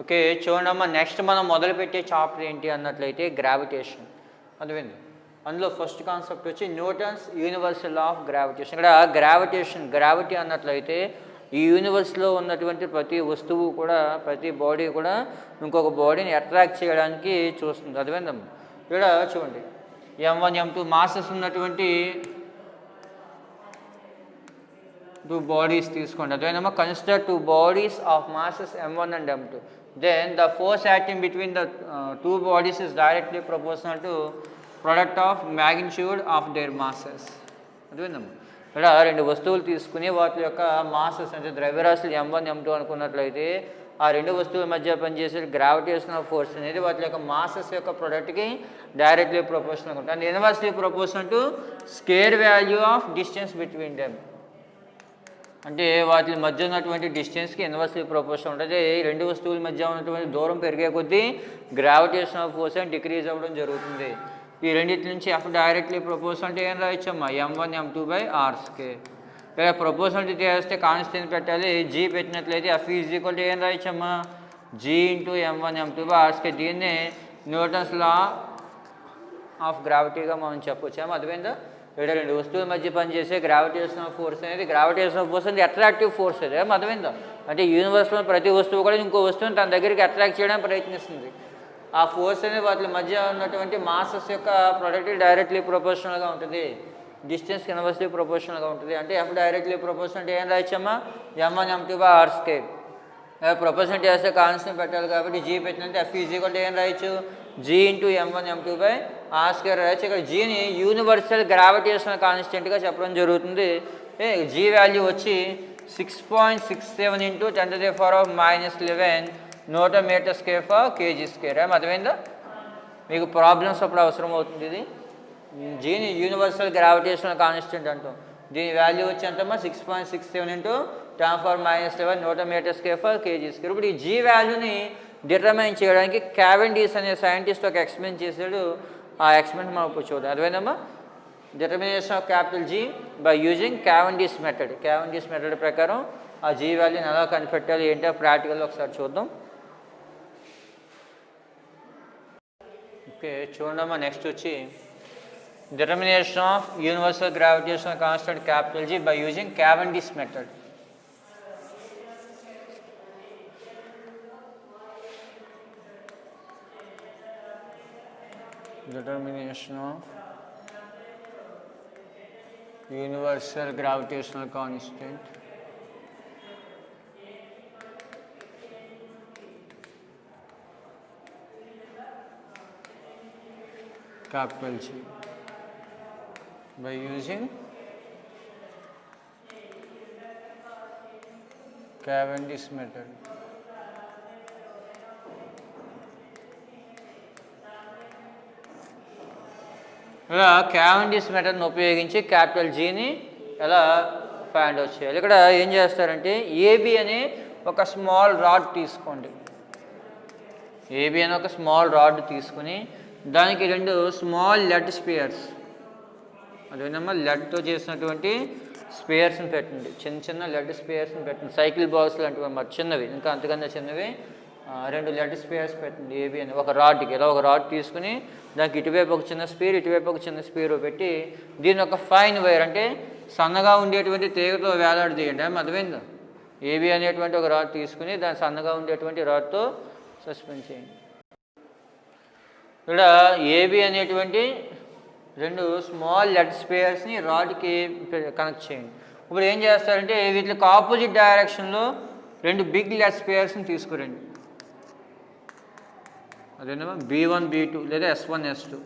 Okay, చూడమ్మా, next మనం మొదలుపెట్టే చాప్టర్ ఏంటి అన్నట్లయితే గ్రావిటేషన్. అర్థమైంది. అందులో ఫస్ట్ కాన్సెప్ట్ వచ్చి Newton's universal law of gravitation. ఇక్కడ గ్రావిటీ అన్నట్లయితే ఈ యూనివర్స్లో ఉన్నటువంటి ప్రతి వస్తువు కూడా, ప్రతి బాడీ కూడా ఇంకొక బాడీని అట్రాక్ట్ చేయడానికి చూస్తుంది. అర్థమైందమ్మా. ఇక్కడ చూడండి, M1 M2 మాసెస్ ఉన్నటువంటి 2 బాడీస్ తీసుకోండి. అదేనమ్మా, consider 2 bodies of masses M1 and M2. Then the force acting between the 2 bodies is directly proportional to product of magnitude of their masses. అదేనమ్మా, ఇక్కడ 2 వస్తువులు తీసుకుని వాటి యొక్క మాసెస్ అంటే ద్రవ్యరాశులు M1 M2 అనుకున్నట్లయితే ఆ 2 వస్తువుల మధ్య పనిచేసే గ్రావిటేషనల్ ఫోర్స్ అనేది వాటి యొక్క మాసెస్ యొక్క ప్రొడక్ట్కి డైరెక్ట్లీ ప్రపోర్షనల్ ఉంటుంది. And inversely proportional to square value of distance between them. అంటే వాటి మధ్య ఉన్నటువంటి డిస్టెన్స్కి ఇన్వర్స్లీ ప్రపోర్షన్ ఉంటుంది. ఈ 2 వస్తువుల మధ్య ఉన్నటువంటి దూరం పెరిగే కొద్దీ గ్రావిటేషనల్ ఫోర్స్ అని డిక్రీజ్ అవ్వడం జరుగుతుంది. ఈ రెండింటి నుంచి F డైరెక్ట్లీ ప్రపోర్షన్ అంటే ఏం రాయొచ్చమ్మా, M1 M2/r². ఇక్కడ ప్రపోర్షనాలిటీ చేస్తే కాన్స్టెంట్ పెట్టాలి. G పెట్టినట్లయితే F ఈజ్ ఏం రాయొచ్చమ్మా, G × M1 M2/r². దీన్నే న్యూటన్స్ లా ఆఫ్ గ్రావిటీగా మనం చెప్పొచ్చాము. అర్థమైందా. ఇక్కడ 2 వస్తువుల మధ్య పనిచేసే గ్రావిటేషనల్ ఫోర్స్ అనేది అట్రాక్టివ్ ఫోర్స్. అదే అర్థమైందా. అంటే యూనివర్స్లో ప్రతి వస్తువు కూడా ఇంకో వస్తువుని తన దగ్గరికి అట్రాక్ట్ చేయడానికి ప్రయత్నిస్తుంది. ఆ ఫోర్స్ అనేది వాటి మధ్య ఉన్నటువంటి మాసెస్ యొక్క ప్రొడక్ట్ డైరెక్ట్లీ ప్రపోర్షనల్గా ఉంటుంది, డిస్టెన్స్కి ఇన్వర్స్లీ ప్రపోర్షనల్గా ఉంటుంది. అంటే F డైరెక్ట్లీ ప్రపోర్షనల్ అంటే ఏం రాయొచ్చమ్మా, M1 M2/r². ప్రపోర్షనల్ చేస్తే కాన్స్టెంట్ పెట్టాలి కాబట్టి G పెట్టినంటే F ఏం రాయొచ్చు, G × M1 M2/r² రాయొచ్చు. ఇక్కడ Gని యూనివర్సల్ గ్రావిటేషనల్ కాన్స్టెంట్గా చెప్పడం జరుగుతుంది. G వాల్యూ వచ్చి 6.67 × 10⁻⁻11 Nm²/kg². అర్థమైందా. మీకు ప్రాబ్లమ్స్ అప్పుడు అవసరం అవుతుంది. ఇది Gని యూనివర్సల్ గ్రావిటేషనల్ కాన్స్టెంట్ అంటాం. దీని వాల్యూ వచ్చి ఎంతమ్మా, 6.67 × 10⁻11 Nm²/kg². ఇప్పుడు ఈ G వాల్యూని డిటర్మైన్ చేయడానికి క్యావెండిష్ అనే సైంటిస్ట్ ఒక ఎక్స్పెరిమెంట్ చేశాడు. ఆ ఎక్స్పెరిమెంట్ మనం ఇప్పుడు చూద్దాం. అర్థమైందమ్మా. Determination of G by using Cavendish method. Cavendish method ప్రకారం ఆ G వాల్యూని ఎలా కనిపెట్టాలి ఏంటో ప్రాక్టికల్లో ఒకసారి చూద్దాం. ఓకే, చూడమ్మా, నెక్స్ట్ వచ్చి determination of universal gravitational constant G by using Cavendish method. Determination of universal gravitational constant G by using Cavendish method. ఇలా క్యావెండిష్ మెథడ్ని ఉపయోగించి Gని ఎలా ఫైండ్ అవుట్ చేయాలి. ఇక్కడ ఏం చేస్తారంటే AB అనే ఒక స్మాల్ రాడ్ తీసుకోండి. AB అనే ఒక స్మాల్ రాడ్ తీసుకుని దానికి 2 స్మాల్ లెడ్ స్పియర్స్, అదేనమ్మా లెడ్తో చేసినటువంటి స్పియర్స్ని పెట్టండి. చిన్న లెడ్ స్పియర్స్ని పెట్టండి. సైకిల్ బాల్స్ లాంటివి మరి చిన్నవి, ఇంకా అంతకన్నా చిన్నవి 2 లెడ్ స్పియర్స్ పెట్టండి. AB అని ఒక రాడ్కి ఇలా ఒక రాడ్ తీసుకుని దానికి ఇటువైపు ఒక చిన్న స్పీర్, ఇటువైపు ఒక చిన్న స్పీర్ పెట్టి దీన్ని ఒక ఫైన్ వైర్ అంటే సన్నగా ఉండేటువంటి తీగతో వేలాడదీయండి. అర్థమైందా. AB అనేటువంటి ఒక రాడ్ తీసుకుని దాన్ని సన్నగా ఉండేటువంటి రాడ్తో సస్పెండ్ చేయండి. ఇక్కడ AB అనేటువంటి 2 స్మాల్ లెడ్ స్పియర్స్ని రాడ్కి కనెక్ట్ చేయండి. ఇప్పుడు ఏం చేస్తారంటే వీటికి ఆపోజిట్ డైరెక్షన్లో 2 బిగ్ లెడ్ స్పియర్స్ని తీసుకురండి. అదేనా B1 B2 లేదా S1 S2.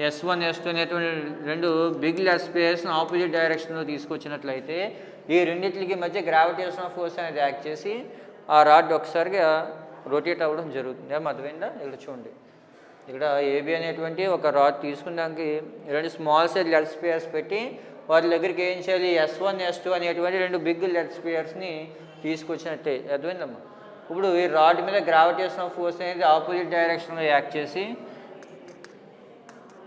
S1 S2 అనేటువంటి 2 బిగ్ లెడ్ స్పియర్స్ని ఆపోజిట్ డైరెక్షన్లో తీసుకొచ్చినట్లయితే ఈ రెండింటికి మధ్య గ్రావిటేషనల్ ఫోర్స్ అనేది యాక్ట్ చేసి ఆ రాడ్ ఒకసారిగా రొటేట్ అవ్వడం జరుగుతుంది. అర్థమైందా. ఇక్కడ చూడండి, ఇక్కడ AB అనేటువంటి ఒక రాడ్ తీసుకుని దానికి 2 స్మాల్ సైజ్ లెడ్ స్పియర్స్ పెట్టి వాటి దగ్గరికి ఏం చేయాలి, S1 S2 అనేటువంటి 2 బిగ్ లెడ్ స్పియర్స్ని తీసుకొచ్చినట్టే. అర్థమైందమ్మా. ఇప్పుడు ఈ రాడ్ మీద గ్రావిటేషనల్ ఫోర్స్ అనేది ఆపోజిట్ డైరెక్షన్లో యాక్ట్ చేసి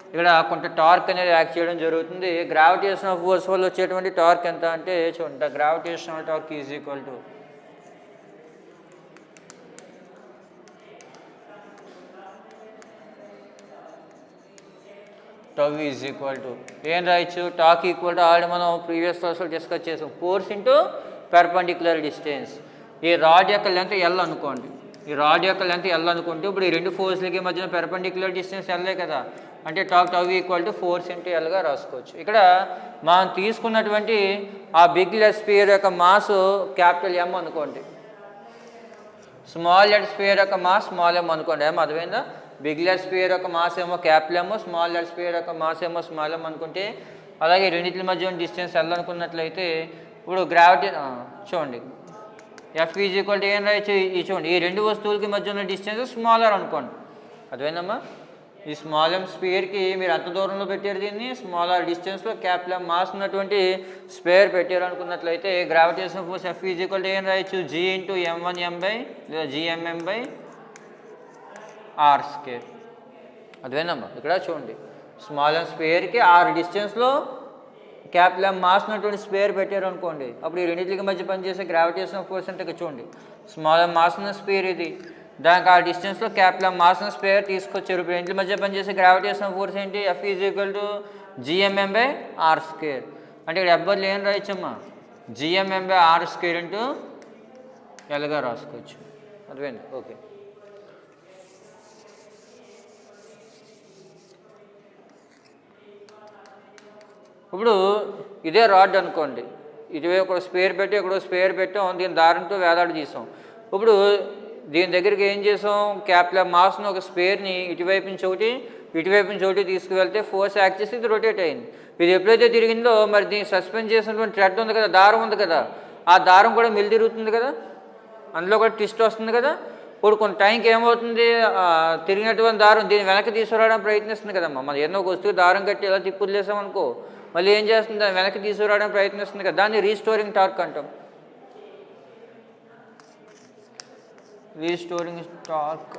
ఇక్కడ కొంత టార్క్ అనేది యాక్ట్ చేయడం జరుగుతుంది. గ్రావిటేషనల్ ఫోర్స్ వల్ల వచ్చేటువంటి టార్క్ ఎంత అంటే చూడండి, gravitational torque is equal to tau is equal to ఏం రాయొచ్చు, టాక్ ఈక్వల్ టు ఆల్రెడీ మనం ప్రీవియస్ క్లాస్లో డిస్కస్ చేసాం, ఫోర్స్ ఇంటూ పెర్పెండిక్యులర్ డిస్టెన్స్. ఈ రాడ్ యొక్క లెంత్ ఎల్ అనుకోండి, ఈ రాడ్ యొక్క లెంత్ ఎల్ అనుకుంటే ఇప్పుడు ఈ రెండు ఫోర్స్లకి మధ్యన పెర్పెండిక్యులర్ డిస్టెన్స్ ఎల్లే కదా, అంటే tau equal to force into ఎల్గా రాసుకోవచ్చు. ఇక్కడ మనం తీసుకున్నటువంటి ఆ బిగ్ లెడ్ స్పియర్ యొక్క మాస్ క్యాపిటల్ ఎం అనుకోండి, స్మాల్ లెడ్ స్పియర్ యొక్క మాస్ స్మాల్ ఎం అనుకోండి. ఏమో అర్థమైందా, బిగ్ లెడ్ స్పియర్ యొక్క మాస్ ఏమో capital M, small lead sphere యొక్క మాస్ ఏమో స్మాల్ ఎం అనుకుంటే, అలాగే రెండింటి మధ్య డిస్టెన్స్ ఎల్ అనుకున్నట్లయితే ఇప్పుడు గ్రావిటీ చూడండి ఎఫ్ ఈజ్ ఈక్వల్ టు ఏం రాయొచ్చు, ఈ చూడండి ఈ రెండు వస్తువులకి మధ్య ఉన్న డిస్టెన్స్ స్మాలర్ అనుకోండి. అర్థమైందమ్మా, ఈ స్మాల్ ఎం స్పియర్కి మీరు అంత దూరంలో పెట్టారు, దీన్ని స్మాలర్ డిస్టెన్స్లో క్యాపిటల్ ఎం మాస్ ఉన్నటువంటి స్పియర్ పెట్టారు అనుకున్నట్లయితే gravitation force F is equal to ఏం రాయొచ్చు, జీ ఇంటూ m1m బై లేదా జిఎంఎం బై ఆర్ స్క్వేర్. అదేనమ్మా, ఇక్కడ చూడండి స్మాల్ ఎం స్క్వేర్కి ఆర్ డిస్టెన్స్లో క్యాపిటల్ ఎం మాస్ ఉన్నటువంటి స్క్వేర్ పెట్టారు అనుకోండి, అప్పుడు ఈ రెండింటికి మధ్య పనిచేసే గ్రావిటేషన్ ఫోర్స్ అంటే చూడండి స్మాల్ ఎం మాస్ ఉన్న స్క్వేర్ ఇది, దానికి ఆ డిస్టెన్స్లో క్యాపిటల్ ఎం మాస్ ఉన్న స్క్వేర్ తీసుకొచ్చారు. ఇప్పుడు రెండింటి మధ్య పనిచేసే గ్రావిటేషన్ ఫోర్స్ ఏంటి, F is equal to GMM by R square. అంటే ఇక్కడ ఎబ్బర్లు ఏం రాయొచ్చమ్మా, GMM by R square into ఎల్గా రాసుకోవచ్చు. అర్థమైంది, ఓకే. ఇప్పుడు ఇదే రాడ్ అనుకోండి, ఇటువే ఒక స్పేర్ పెట్టి ఇక్కడ స్పేర్ పెట్టాం, దీని దారంతో వేలాడి తీసాం. ఇప్పుడు దీని దగ్గరికి ఏం చేసాం, క్యాపిటల్ మాస్ను ఒక స్పేర్ని ఇటువైపు నుంచి ఒకటి తీసుకువెళ్తే ఫోర్స్ యాక్ట్ చేసి ఇది రొటేట్ అయింది. ఇది ఎప్పుడైతే తిరిగిందో మరి దీన్ని సస్పెండ్ చేసినటువంటి థ్రెడ్ ఉంది కదా, దారం ఉంది కదా, ఆ దారం కూడా మెల్లి తిరుగుతుంది కదా, అందులో కూడా ట్విస్ట్ వస్తుంది కదా. ఇప్పుడు కొంత టైంకి ఏమవుతుంది, తిరిగినటువంటి దారం దీన్ని వెనక్కి తీసుకురావడానికి ప్రయత్నిస్తుంది కదమ్మా. మనం ఏదో ఒక వస్తువు దారం కట్టి ఎలా తిప్పులేసామనుకో మళ్ళీ ఏం చేస్తుంది, దాన్ని వెనక్కి తీసుకురావడానికి ప్రయత్నిస్తుంది కదా, దాన్ని రీస్టోరింగ్ టార్క్ అంటాం. Restoring torque,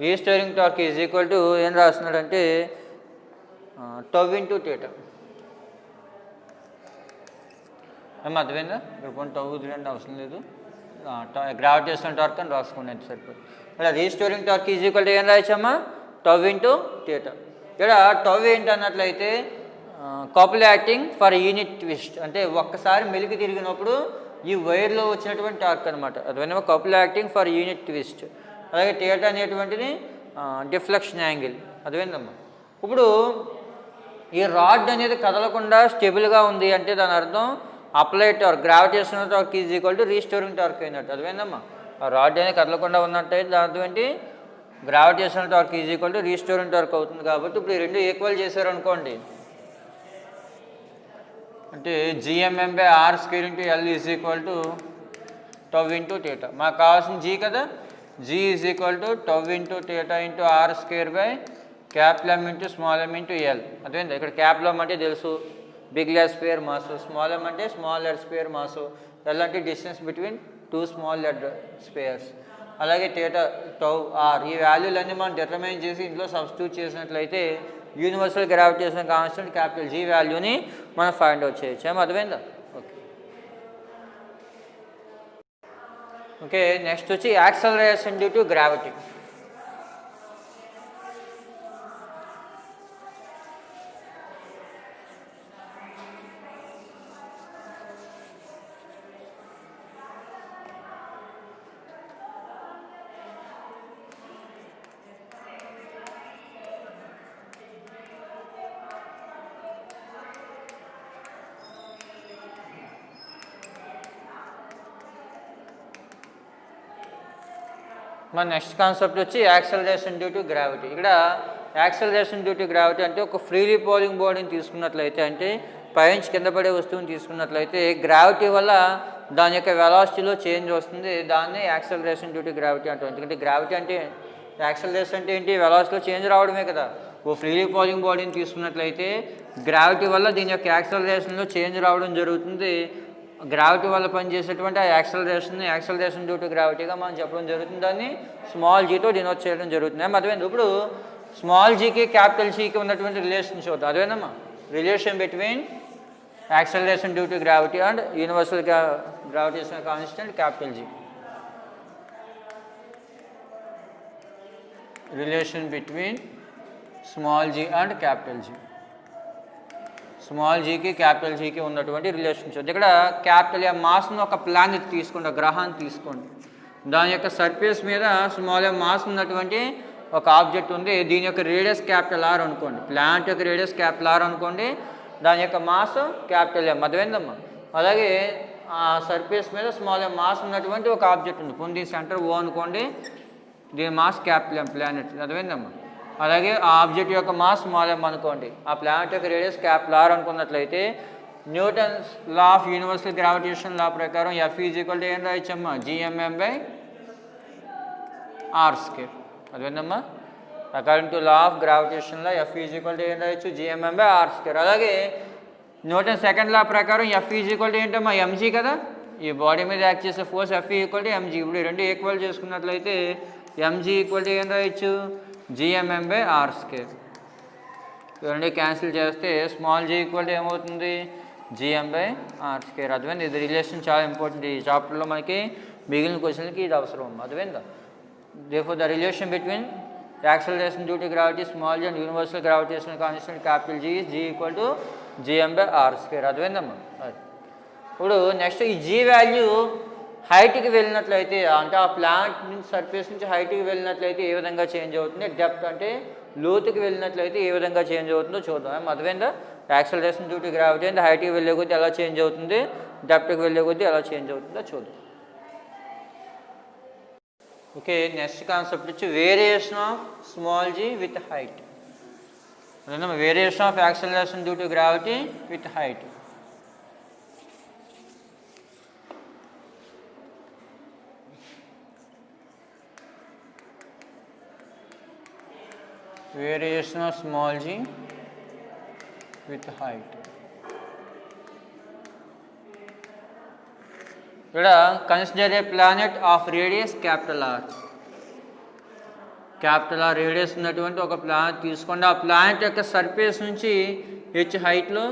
restoring torque is equal to ఏం రాస్తున్నాడంటే టవ్ ఇంటూ థీటా. ఏమో అర్థమైందా, ఇక్కడ కొన్ని టవ్ తినండి అవసరం లేదు, గ్రావిటేషనల్ టార్క్ అని రాసుకునేది సరిపోతుంది. ఇలా restoring torque is equal to ఏం రాయచ్చమ్మా, టవ్ ఇంటూ థీటా. ఇక్కడ టవ్ ఏంటి అన్నట్లయితే couple acting for unit twist, అంటే ఒక్కసారి మెలికి తిరిగినప్పుడు ఈ వైర్లో వచ్చినటువంటి టార్క్ అనమాట. అదేమో couple acting for unit twist. అలాగే థీటా అనేటువంటిది డిఫ్లెక్షన్ యాంగిల్. అదేందమ్మా, ఇప్పుడు ఈ రాడ్ అనేది కదలకుండా స్టెబుల్గా ఉంది అంటే దాని అర్థం applied torque, gravitational torque is equal to restoring torque అయినట్టు. అదేందమ్మా, ఆ రాడ్ అనేది కదలకుండా ఉన్నట్టయితే దాని అర్థం ఏంటి, gravitational torque is equal to restoring torque అవుతుంది. కాబట్టి ఇప్పుడు ఈ రెండు ఈక్వల్ చేశారు అనుకోండి, అంటే GMM by R square into L is equal to tau into theta. మాకు కావాల్సిన జీ కదా, G is equal to tau into theta into R square by capital M into small M into L. అదేంటి, ఇక్కడ capital M అంటే తెలుసు big lead square mass, small M అంటే small lead square mass, L అంటే distance between two small lead squares. అలాగే theta tau R ఈ వాల్యూలన్నీ మనం డిటర్మైన్ చేసి ఇందులో సబ్స్టిట్యూట్ చేసినట్లయితే universal gravitation constant capital G వాల్యూని మనం ఫైండ్ అవుట్ చేయొచ్చు. ఏమో అర్థమైందా, ఓకే. ఓకే, నెక్స్ట్ వచ్చి యాక్సలరేషన్ డ్యూ టు గ్రావిటీ. మన నెక్స్ట్ కాన్సెప్ట్ వచ్చి యాక్సలరేషన్ డ్యూ టు గ్రావిటీ. ఇక్కడ యాక్సలరేషన్ డ్యూ టు గ్రావిటీ అంటే ఒక ఫ్రీలీ ఫాలింగ్ బాడీని తీసుకున్నట్లయితే, అంటే పైనుంచి కింద పడే వస్తువుని తీసుకున్నట్లయితే గ్రావిటీ వల్ల దాని యొక్క వెలాసిటీలో చేంజ్ వస్తుంది, దాన్ని యాక్సలరేషన్ డ్యూ టు గ్రావిటీ అంటాం. ఎందుకంటే గ్రావిటీ అంటే యాక్సలరేషన్ అంటే ఏంటి, వెలాసిటీలో చేంజ్ రావడమే కదా. ఓ ఫ్రీలీ ఫాలింగ్ బాడీని తీసుకున్నట్లయితే గ్రావిటీ వల్ల దీని యొక్క యాక్సలరేషన్లో చేంజ్ రావడం జరుగుతుంది. గ్రావిటీ వల్ల పనిచేసేటువంటి ఆ యాక్సలరేషన్ డ్యూ టు గ్రావిటీగా మనం చెప్పడం జరుగుతుంది. దాన్ని స్మాల్ జీతో డినోట్ చేయడం జరుగుతుంది. అదేవిధంగా ఇప్పుడు స్మాల్ జీకి క్యాపిటల్ జీకి ఉన్నటువంటి రిలేషన్ చూద్దాం. అదేవిధమ్మా relation between acceleration due to gravity and universal gravitational constant capital G. Relation between small G and capital G. Small జీకి క్యాపిటల్ జీకి ఉన్నటువంటి రిలేషన్షిప్. ఇక్కడ క్యాపిటల్ ఎం మాస్ను ఒక ప్లానెట్ తీసుకోండి, గ్రహాన్ని తీసుకోండి. దాని యొక్క సర్ఫేస్ మీద స్మాల్ ఎం మాస్ ఉన్నటువంటి ఒక ఆబ్జెక్ట్ ఉంది. దీని యొక్క రేడియస్ క్యాపిటల్ ఆర్ అనుకోండి. ప్లానెట్ యొక్క రేడియస్ క్యాపిటల్ ఆర్ అనుకోండి, దాని యొక్క మాస్ క్యాపిటల్ ఎం. అర్థమైందమ్మా? అలాగే ఆ సర్ఫేస్ మీద స్మాల్ ఎం మాస్ ఉన్నటువంటి ఒక ఆబ్జెక్ట్ ఉంది. దీని సెంటర్ ఓ అనుకోండి, దీని మాస్ క్యాపిటల్ ఎం, ప్లానెట్. అర్థమైందమ్మా? అలాగే ఆ ఆబ్జెక్ట్ యొక్క మాస్ స్మాల్ ఎం అనుకోండి, ఆ ప్లానెట్ యొక్క రేడియస్ క్యాపిటల్ ఆర్ అనుకున్నట్లయితే Newton's law of universal gravitation law ప్రకారం ఎఫ్ ఈజ్ ఈక్వల్ టు ఏం రాయొచ్చమ్మా? GMM by R square. అదేందమ్మా? అకార్డింగ్ టు లా ఆఫ్ గ్రావిటేషన్లో ఎఫ్ ఈజ్ ఈక్వల్ టు ఏం రాయొచ్చు? GMM by R square. అలాగే న్యూటన్ సెకండ్ లా ప్రకారం ఎఫ్ ఈజ్ ఈక్వల్ టు ఏంటమ్మా? ఎంజీ కదా. ఈ బాడీ మీద యాక్ట్ చేసే force F equal to MG. ఇప్పుడు రెండు ఈక్వల్ చేసుకున్నట్లయితే ఎంజీ ఈక్వల్ టు ఏం రాయొచ్చు? GMM by R square. రెండు క్యాన్సిల్ చేస్తే స్మాల్ జీ ఈక్వల్ టు ఏమవుతుంది? G M by R square. అర్థమైంది? ఇది రిలేషన్ చాలా ఇంపార్టెంట్. ఈ చాప్టర్లో మనకి మిగిలిన క్వశ్చన్కి ఇది అవసరం. అర్థమైందా? therefore the relation between the acceleration due to gravity small g and universal gravitational constant capital G is G equal to gm by r square. అర్థమైందమ్మా? ఇప్పుడు నెక్స్ట్ ఈ జీ వాల్యూ హైట్కి వెళ్ళినట్లయితే, అంటే ఆ ప్లానెట్ నుంచి సర్ఫేస్ నుంచి హైట్కి వెళ్ళినట్లయితే ఏ విధంగా చేంజ్ అవుతుంది, డెప్త్ అంటే లోతుకి వెళ్ళినట్లయితే ఏ విధంగా చేంజ్ అవుతుందో చూద్దాం. అర్థమైందా? యాక్సలరేషన్ డ్యూ టు గ్రావిటీ అంటే హైట్కి వెళ్ళే కొద్దీ ఎలా చేంజ్ అవుతుంది, డెప్త్కి వెళ్ళే కొద్దీ ఎలా చేంజ్ అవుతుందో చూద్దాం. ఓకే, నెక్స్ట్ కాన్సెప్ట్ వచ్చి variation of small G with height. అదేనా? Variation of acceleration due to gravity with height. Variation of small g with height. ఇక్కడ consider a planet of radius capital R. Capital R radius ఉన్నటువంటి ఒక planet తీసుకోండి. ఆ planet యొక్క surface నుంచి H హైట్లో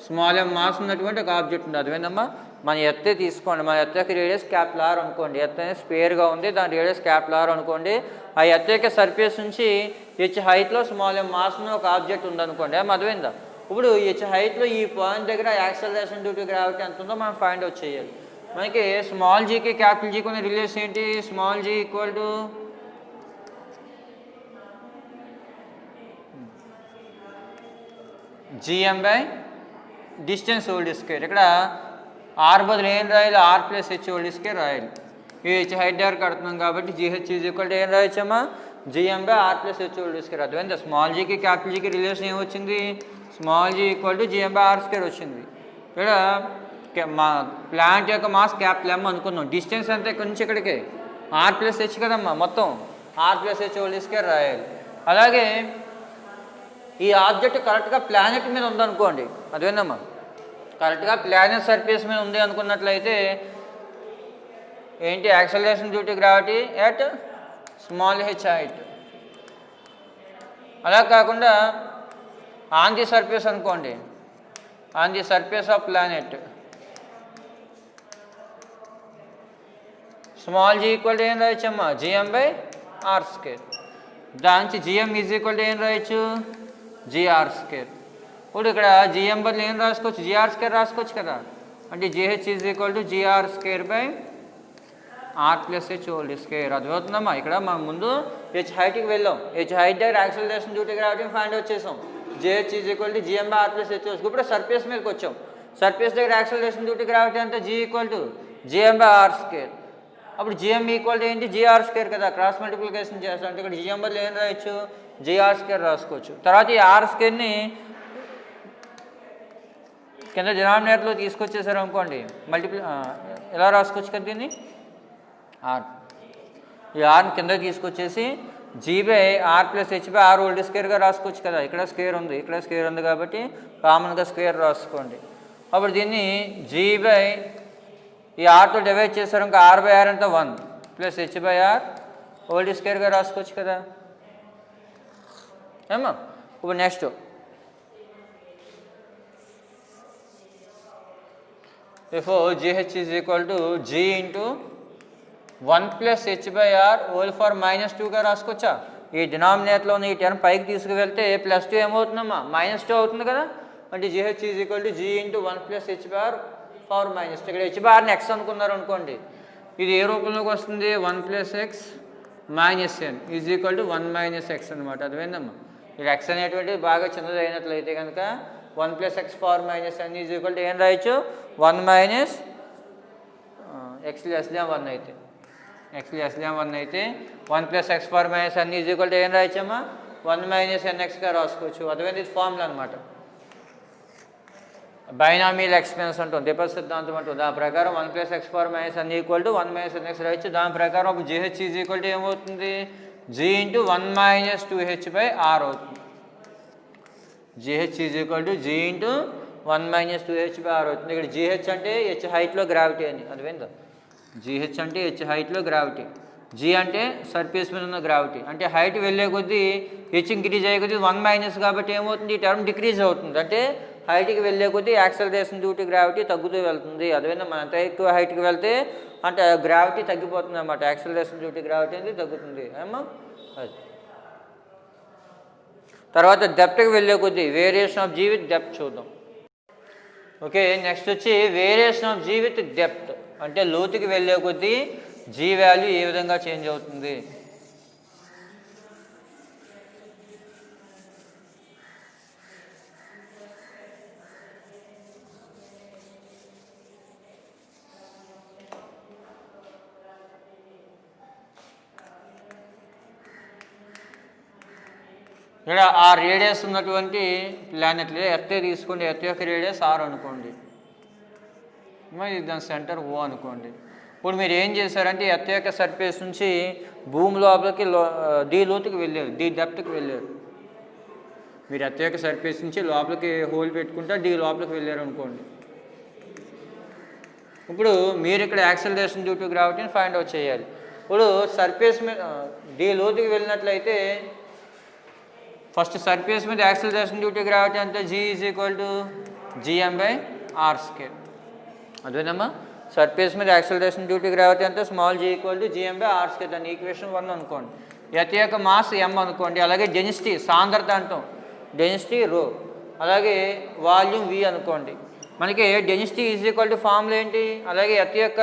small M mass ఉన్నటువంటి ఒక ఆబ్జెక్ట్ ఉంది. అదేంటమ్మా? మన ఎత్తే తీసుకోండి. మన ఎత్త యొక్క రేడియస్ క్యాపిటల్ ఆర్ అనుకోండి. ఎత్త అనేది స్పేర్గా ఉంది, దాని రేడియస్ క్యాపిటల్ ఆర్ అనుకోండి. ఆ ఎత్త యొక్క సర్ఫేస్ నుంచి హెచ్ హైట్లో స్మాల్ ఎం మాస్ ఉన్న ఒక ఆబ్జెక్ట్ ఉందనుకోండి. అర్థమైందా? ఇప్పుడు హెచ్ హైట్లో ఈ పాయింట్ దగ్గర యాక్సలరేషన్ డ్యూ టు గ్రావిటీ ఎంత ఉందో మనం ఫైండ్ అవుట్ చేయాలి. మనకి స్మాల్ జీకి క్యాపిటల్ జీకి ఉన్న రిలేషన్ ఏంటి? Small G equal to GM by distance whole square. ఇక్కడ ఆర్ బదులు ఏం రాయాలి? R plus H whole square రాయాలి. ఈ హెచ్ హైట్ దగ్గర కడుతున్నాం కాబట్టి జిహెచ్ ఈజ్ ఈక్వల్ టు ఏం రాయొచ్చమ్మా? GM by R plus H whole square. అర్థమైందా? స్మాల్ జీకి క్యాపిటల్ జీకి రిలేషన్ ఏమొచ్చింది? Small G equal to GM by R square వచ్చింది. ఇక్కడ మా ప్లాంట్ యొక్క మాస్ క్యాపిటల్ ఎం అనుకున్నాం. డిస్టెన్స్ అంతా ఇక్కడ నుంచి ఇక్కడికి ఆర్ ప్లస్ హెచ్ కదమ్మా, మొత్తం R plus H whole square రాయాలి. అలాగే ఈ ఆబ్జెక్ట్ కరెక్ట్గా ప్లానెట్ మీద ఉందనుకోండి. అదేందమ్మా? కరెక్ట్గా ప్లానెట్ సర్ఫేస్ మీద ఉంది అనుకున్నట్లయితే ఏంటి? Acceleration due to gravity at small H height. అలా కాకుండా ఆన్ ది సర్ఫేస్ అనుకోండి, on the surface of planet small G equal to ఏం రాయొచ్చమ్మా? GM by R square. దాని నుంచి జిఎం ఈజ్ ఈక్వల్ టు ఏం రాయొచ్చు? GR square. ఇప్పుడు ఇక్కడ జిఎం బదులు ఏం రాసుకోవచ్చు? జిఆర్ స్క్వేర్ రాసుకోవచ్చు కదా. అంటే GH is equal to GR square by R plus H whole square. అర్థమవుతుందమ్మా? ఇక్కడ మనం ముందు హెచ్ హైట్కి వెళ్ళాం. హెచ్ హైట్ దగ్గర acceleration due to gravity find out చేసాం. GH is equal to GM by R plus H. ఇప్పుడు సర్ఫేస్ మీదకి వచ్చాం. సర్ఫేస్ దగ్గర యాక్సలరేషన్ డ్యూ టు గ్రావిటీ అంటే G equal to GM by R square. అప్పుడు జిఎం ఈక్వల్ టు ఏంటి? GR square కదా. Cross multiplication చేస్తాం. అంటే ఇక్కడ జిఎం బదులు ఏం రాయొచ్చు? జిఆర్ స్క్వేర్ రాసుకోవచ్చు. తర్వాత ఈ ఆర్ స్క్వేర్ని కింద డినామినేటర్లో తీసుకొచ్చేసారు అనుకోండి, ఎలా రాసుకోవచ్చు కదా దీన్ని? ఆర్. ఈ ఆర్ని కింద తీసుకొచ్చేసి G by R plus H by R whole స్క్వేర్గా రాసుకోవచ్చు కదా. ఇక్కడ స్క్వేర్ ఉంది, ఇక్కడ స్క్వేర్ ఉంది కాబట్టి కామన్గా స్క్వేర్ రాసుకోండి. అప్పుడు దీన్ని జీ బై ఈ ఆర్తో డివైడ్ చేశారు, ఇంకా ఆర్ బై ఆర్ అంటే 1 plus H by R whole స్క్వేర్గా రాసుకోవచ్చు కదా. ఏమో ఇప్పుడు next therefore GH is equal to G into 1 plus H by R whole for -2గా రాసుకోవచ్చా? ఈ డినామినేటర్లో ఉన్న ఈ టర్మ్ పైకి తీసుకువెళ్తే +2 ఏమవుతుందమ్మా -2 అవుతుంది కదా. అంటే GH is equal to G into 1 + H bar power -2. ఇక్కడ H బార్ని X అనుకున్నారు అనుకోండి, ఇది ఏ రూపంలోకి వస్తుంది 1 + X - n is equal to 1 - X అనమాట. అర్థమైందమ్మా. ఇక్కడ X అనేటువంటిది బాగా చిన్నది అయినట్లయితే కనుక 1 + X power -n is equal to ఏం రాయొచ్చు 1 - X < 1 అయితే X < 1 అయితే 1 + X power -n is equal to ఏం రాయొచ్చమ్మా 1 - NXగా రాసుకోవచ్చు. అర్థమైంది. ఇది ఫార్ములా అనమాట. బైనామియల్ ఎక్స్పెన్షన్ ఉంటుంది, దిపర్ సిద్ధాంతం ఉంటుంది. దాని ప్రకారం 1 + X power -n equal to 1 - NX రాయొచ్చు. దాని ప్రకారం అప్పుడు GH ఈజ్ ఈక్వల్ టు ఏమవుతుంది G ఇంటూ 1 - 2H/R అవుతుంది. GH is equal to G into 1 - 2H/R అవుతుంది. ఇక్కడ GH అంటే H హైట్లో గ్రావిటీ అని. అర్థమైందా. GH అంటే H హైట్లో గ్రావిటీ, G అంటే సర్ఫేస్ మీద ఉన్న గ్రావిటీ. అంటే హైట్ వెళ్ళే కొద్దీ H ఇంక్రీజ్ అయ్యే కొద్దీ 1 - కాబట్టి ఏమవుతుంది ఈ టర్మ్ డిక్రీజ్ అవుతుంది. అంటే హైట్కి వెళ్ళే కొద్దీ యాక్సలరేషన్ డ్యూ టు గ్రావిటీ తగ్గుతూ వెళ్తుంది. అదేవిధంగా మనం ఎంత ఎక్కువ హైట్కి వెళ్తే అంటే గ్రావిటీ తగ్గిపోతుంది అన్నమాట. యాక్సలరేషన్ డ్యూ టు గ్రావిటీ అనేది తగ్గుతుంది అమ్మా. అది తర్వాత డెప్త్కి వెళ్ళే కొద్దీ variation of G with depth చూద్దాం. ఓకే, నెక్స్ట్ వచ్చి variation of G with depth అంటే లోతుకి వెళ్ళే కొద్దీ G వాల్యూ ఏ విధంగా చేంజ్ అవుతుంది. ఇక్కడ ఆ రేడియస్ ఉన్నటువంటి ప్లానెట్లు ఎర్త్ తీసుకోండి, ఎర్త్ యొక్క రేడియస్ R అనుకోండి, మరి దాని సెంటర్ O అనుకోండి. ఇప్పుడు మీరు ఏం చేశారంటే ఎర్త్ యొక్క సర్ఫేస్ నుంచి భూమి లోపలికి D లోతుకి వెళ్ళారు, D డెప్త్కి వెళ్ళారు. మీరు ఎర్త్ యొక్క సర్ఫేస్ నుంచి లోపలికి హోల్ పెట్టుకుంటా D లోపలికి వెళ్ళారు అనుకోండి. ఇప్పుడు మీరు ఇక్కడ యాక్సలరేషన్ డ్యూ టు గ్రావిటీని ఫైండ్ అవుట్ చేయాలి. ఇప్పుడు సర్ఫేస్ మీద D లోతుకి వెళ్ళినట్లయితే ఫస్ట్ సర్ఫేస్ మీద యాక్సలరేషన్ డ్యూ టు గ్రావిటీ అంటే G is equal to gm/r². అదేనమ్మా. సర్ఫేస్ మీద యాక్సలరేషన్ డ్యూ టు గ్రావిటీ అంటే small g equal to gm/r². దాని ఈక్వేషన్ 1 అనుకోండి. ఎర్త్ యొక్క మాస్ m అనుకోండి. అలాగే డెన్సిటీ సాంద్రత అంటాం, డెన్సిటీ ρ. అలాగే వాల్యూమ్ v అనుకోండి. మనకి density is equal to formula ఏంటి, అలాగే ఎర్త్ యొక్క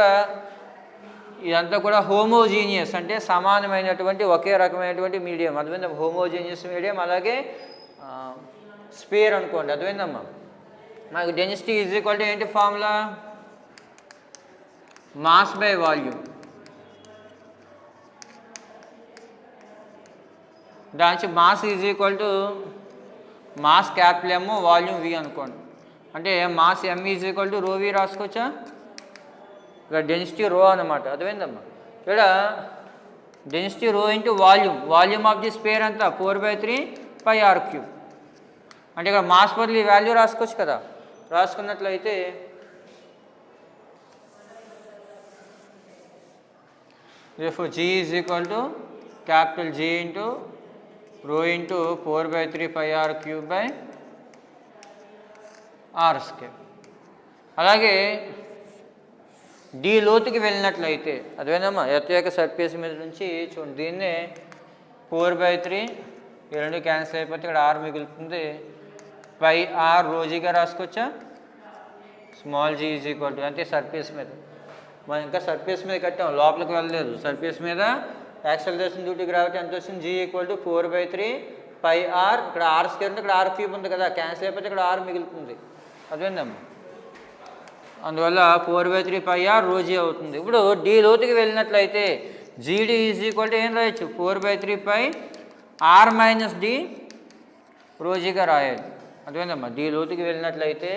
ఇదంతా కూడా హోమోజీనియస్ అంటే సమానమైనటువంటి ఒకే రకమైనటువంటి మీడియం. అర్థమైందా. హోమోజీనియస్ మీడియం అలాగే స్పేర్ అనుకోండి. అర్థమైందమ్మా. మనకి డెన్సిటీ ఈజ్ ఈక్వల్ టు ఏంటి ఫార్ములా మాస్ బై వాల్యూమ్. దాని mass is equal to mass capital M volume V అనుకోండి. అంటే mass M is equal to ρV రాసుకోవచ్చా. ఇక్కడ డెన్సిటీ ρ అనమాట. అర్థమైందమ్మా. ఇక్కడ density ρ into volume of the sphere అంతా 4/3πr³. అంటే ఇక్కడ మాస్ బదులు ఈ వాల్యూ రాసుకోవచ్చు కదా. రాసుకున్నట్లయితే G is equal to capital G into ρ into 4/3πr³/r². అలాగే D లోతుకి వెళ్ళినట్లయితే అదేనమ్మా ఎర్త్ యొక్క సర్ఫేస్ మీద నుంచి చూడండి, దీన్నే 4/3 ఈ రెండు క్యాన్సిల్ అయిపోతే ఇక్కడ R మిగులుతుంది, πr√Gగా రాసుకోవచ్చా. Small g is equal to అంటే సర్ఫేస్ మీద మనం ఇంకా సర్ఫేస్ మీద కట్టాం, లోపలికి వెళ్ళలేదు. సర్ఫేస్ మీద యాక్సలరేషన్ డ్యూ టు గ్రావిటీ ఎంత వచ్చింది G ఈక్వల్ టు 4/3πr. ఇక్కడ R² ఉంది, ఇక్కడ R³ ఉంది కదా, క్యాన్సిల్ అయిపోతే ఇక్కడ R మిగులుతుంది. అదేందమ్మా. అందువల్ల 4/3πr√G అవుతుంది. ఇప్పుడు D లోతుకి వెళ్ళినట్లయితే GD ఈజ్ ఈక్వల్ టు ఏం రాయొచ్చు 4/3πr-d√Gగా రాయాలి. అదేందమ్మా. D లోతుకి వెళ్ళినట్లయితే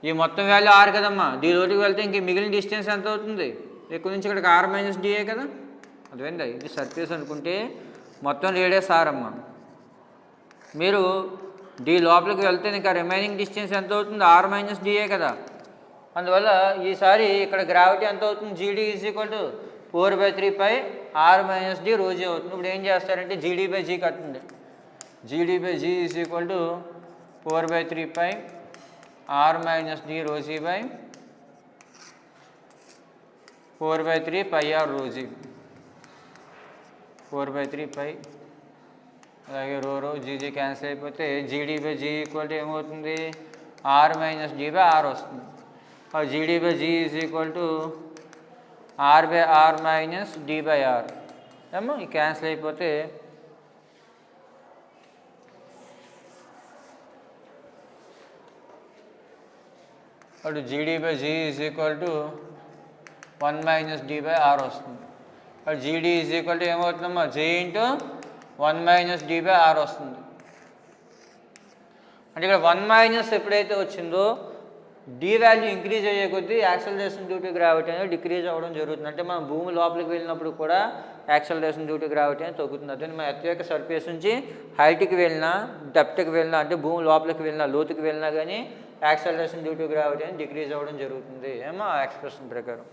ఈ మొత్తం వాల్యూ R కదమ్మా. D లోతుకి వెళ్తే ఇంక మిగిలిన డిస్టెన్స్ ఎంత అవుతుంది, ఇక్కడ నుంచి ఇక్కడికి R-d కదా. అదేందా. ఇది సర్ఫేస్ అనుకుంటే మొత్తం రేడియస్ R అమ్మా. మీరు D లోపలికి వెళ్తే ఇంకా రిమైనింగ్ డిస్టెన్స్ ఎంత అవుతుంది R-d కదా. అందువల్ల ఈసారి ఇక్కడ గ్రావిటీ ఎంత అవుతుంది GD is equal to 4/3πr-d√G అవుతుంది. ఇప్పుడు ఏం చేస్తారంటే GD/G కట్టండి. GD/G is equal to 4/3πr-d√G/4/3πr√G. 4/3π అలాగే రో జీజీ క్యాన్సిల్ అయిపోతే GD by G equal to ఏమవుతుంది R minus D by R వస్తుంది. GD by G is equal to R by R minus D by R ఏమో ఈ cancel అయిపోతే అటు GD by G is equal to 1 minus D by R వస్తుంది. అటు GD is equal to ఏమవుతుందమ్మా G into 1 minus D by R వస్తుంది. అంటే ఇక్కడ 1 మైనస్ ఎప్పుడైతే వచ్చిందో డి వాల్యూ ఇంక్రీజ్ అయ్యే కొద్దీ యాక్సలరేషన్ డ్యూ టు గ్రావిటీ అనేది డిక్రీజ్ అవ్వడం జరుగుతుంది. అంటే మనం భూమి లోపలికి వెళ్ళినప్పుడు కూడా యాక్సలరేషన్ డ్యూ టు గ్రావిటీ అనేది తగ్గుతుంది. అదే మన ఎర్త్ యొక్క సర్ఫేస్ నుంచి హైట్కి వెళ్ళినా డెప్త్కి వెళ్ళినా అంటే భూమి లోపలికి వెళ్ళినా లోతుకి వెళ్ళినా కానీ యాక్సలరేషన్ డ్యూ టు గ్రావిటీ అనేది డిక్రీజ్ అవ్వడం జరుగుతుంది ఏమో ఆ ఎక్స్ప్రెషన్ ప్రకారం.